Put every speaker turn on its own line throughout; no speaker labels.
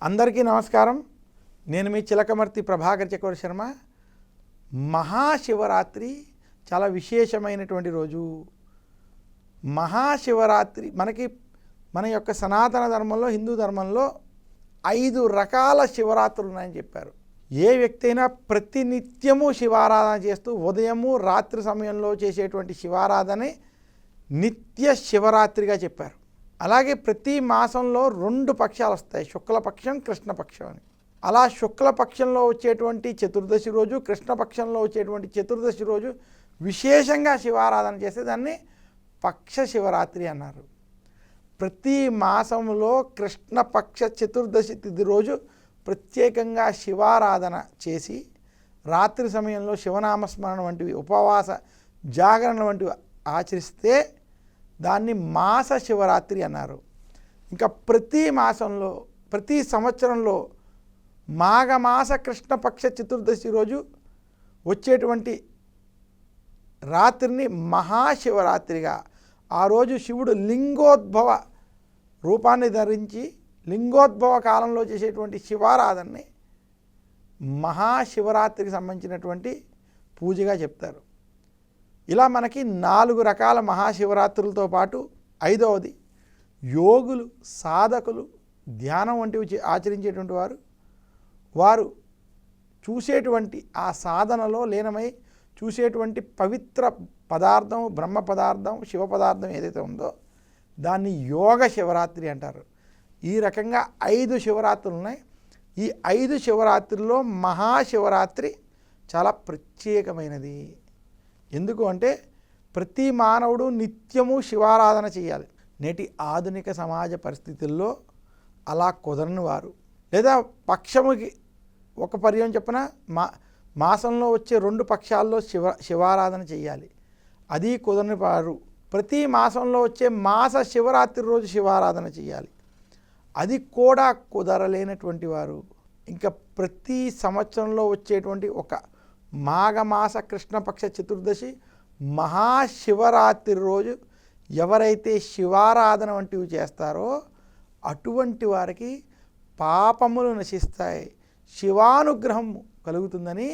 అందరికీ నమస్కారం. నేను మీ చిలకమర్తి ప్రభాకర్ చక్రవర్తి శర్మ. మహాశివరాత్రి చాలా విశేషమైనటువంటి రోజు. మహాశివరాత్రి మన యొక్క సనాతన ధర్మంలో, హిందూ ధర్మంలో 5 రకాల శివరాత్రులు ఉన్నాయని చెప్పారు. ఏ వ్యక్తి అయినా ప్రతినిత్యము శివారాధన చేస్తూ ఉదయము రాత్రి సమయంలో చేసేటువంటి శివారాధనే నిత్య శివరాత్రిగా చెప్పారు. అలాగే ప్రతి మాసంలో 2 పక్షాలు వస్తాయి, శుక్లపక్షం, కృష్ణపక్షం అని. అలా శుక్లపక్షంలో వచ్చేటువంటి చతుర్దశి రోజు, కృష్ణపక్షంలో వచ్చేటువంటి చతుర్దశి రోజు విశేషంగా శివారాధన చేస్తే దాన్ని పక్ష శివరాత్రి అన్నారు. ప్రతి మాసంలో కృష్ణపక్ష చతుర్దశి తిథి రోజు ప్రత్యేకంగా శివారాధన చేసి రాత్రి సమయంలో శివనామస్మరణ వంటివి, ఉపవాస జాగరణ వంటివి ఆచరిస్తే దాన్ని మాస శివరాత్రి అన్నారు. ఇంకా ప్రతి సంవత్సరంలో మాఘమాస కృష్ణపక్ష చతుర్దశి రోజు వచ్చేటువంటి రాత్రిని మహాశివరాత్రిగా, ఆ రోజు శివుడు లింగోద్భవ రూపాన్ని ధరించి లింగోద్భవ కాలంలో చేసేటువంటి శివారాధనని మహాశివరాత్రికి సంబంధించినటువంటి పూజగా చెప్తారు. ఇలా మనకి 4 రకాల మహాశివరాత్రులతో పాటు 5వది యోగులు, సాధకులు, ధ్యానం వంటివి ఆచరించేటువంటి వారు చూసేటువంటి ఆ సాధనలో లీనమై చూసేటువంటి పవిత్ర పదార్థం, బ్రహ్మ పదార్థం, శివ పదార్థం ఏదైతే ఉందో దాన్ని యోగ శివరాత్రి అంటారు. ఈ రకంగా 5 శివరాత్రులు ఉన్నాయి. ఈ 5 శివరాత్రుల్లో మహాశివరాత్రి చాలా ప్రత్యేకమైనది. ఎందుకు అంటే ప్రతి మానవుడు నిత్యము శివారాధన చేయాలి. నేటి ఆధునిక సమాజ పరిస్థితుల్లో అలా కుదరని వారు, లేదా పక్షముకి ఒక పర్యం చెప్పిన మాసంలో వచ్చే 2 పక్షాల్లో శివారాధన చేయాలి, అది కుదరని వారు ప్రతి మాసంలో వచ్చే మాస శివరాత్రి రోజు శివారాధన చేయాలి, అది కూడా కుదరలేనటువంటి వారు ఇంకా ప్రతి సంవత్సరంలో వచ్చేటువంటి ఒక మాఘమాస కృష్ణపక్ష చతుర్దశి మహాశివరాత్రి రోజు ఎవరైతే శివారాధన వంటివి చేస్తారో అటువంటి వారికి పాపములు నశిస్తాయి, శివానుగ్రహం కలుగుతుందని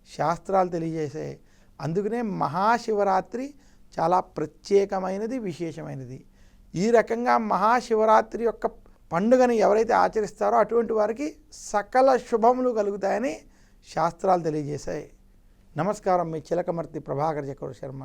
శాస్త్రాలు తెలియజేశాయి. అందుకనే మహాశివరాత్రి చాలా ప్రత్యేకమైనది, విశేషమైనది. ఈ రకంగా మహాశివరాత్రి యొక్క పండుగని ఎవరైతే ఆచరిస్తారో అటువంటి వారికి సకల శుభములు కలుగుతాయని శాస్త్రాలు తెలియజేశాయి. నమస్కారం. మీ చిలకమర్తి ప్రభాకర్ చక్రవర్తి శర్మ.